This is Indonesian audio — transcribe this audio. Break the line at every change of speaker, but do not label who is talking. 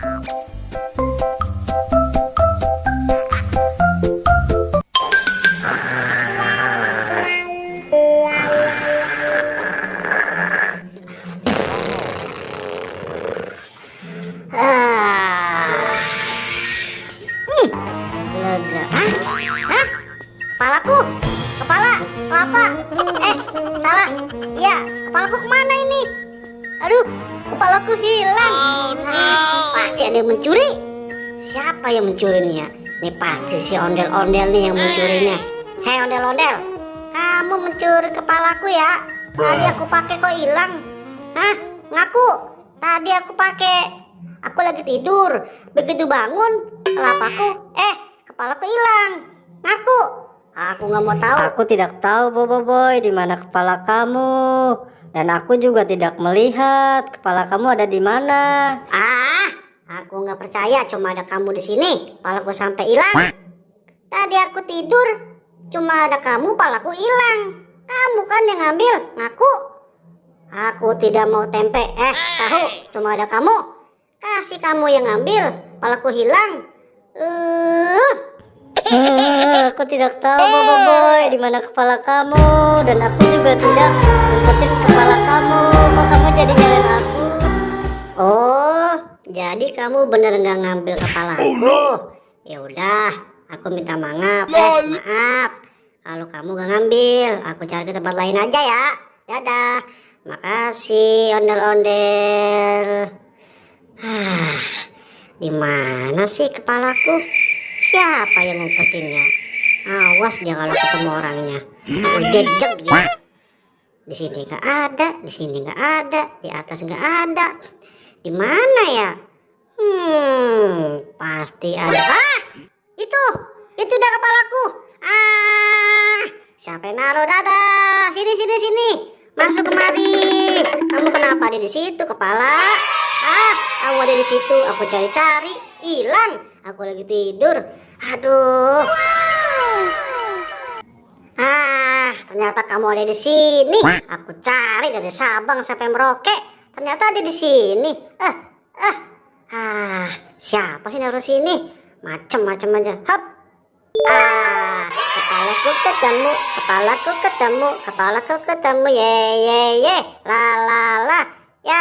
Lega. Hah? Kepalaku, kepala, kelapa. Salah. Iya, kepalaku kemana ini? Aduh, kepalaku hilang. Pasti ada yang mencuri. Siapa yang mencuri nih ya? Ini pasti si ondel-ondel nih yang mencurinya. Hei ondel-ondel, kamu mencuri kepalaku ya? Tadi aku pakai kok hilang. Hah? Ngaku. Tadi aku pakai. Aku lagi tidur. Begitu bangun, kepalaku hilang. Ngaku. Aku nggak mau tahu.
Aku tidak tahu Boboiboy di mana kepala kamu, dan aku juga tidak melihat kepala kamu ada di mana.
Aku nggak percaya. Cuma ada kamu di sini, kepalaku sampai hilang. Tadi aku tidur, cuma ada kamu, kepalaku hilang. Kamu kan yang ngambil. Ngaku. Aku tidak mau tempe. Tahu, cuma ada kamu. Kasih kamu yang ngambil, kepalaku hilang.
Aku tidak tahu Boboiboy di mana kepala kamu, dan aku juga tidak ngikutin kepala kamu. Kok kamu jadi nyalain aku?
Oh, jadi kamu bener nggak ngambil kepalaku? Ya udah, aku minta maaf. Maaf. Kalau kamu nggak ngambil, aku cari ke tempat lain aja ya. Dadah. Makasih ondel-ondel. Di mana sih kepalaku? Siapa yang ngumpetinnya? Awas dia kalau ketemu orangnya. Jejak dia. Di sini nggak ada, di sini nggak ada, di atas nggak ada. Di mana ya? Pasti ada. Itu udah kepalaku. Siapa yang naruh? Dadah. Sini. Masuk kemari. Kamu kenapa ada di situ kepala? Kamu ada di situ. Aku cari-cari, hilang. Aku lagi tidur. Aduh. Ternyata kamu ada di sini. Aku cari dari Sabang sampai Merauke. Ternyata ada di sini. Siapa sih naruh sini? Macem-macem aja. Hop. Kepalaku ketemu. Ye. La.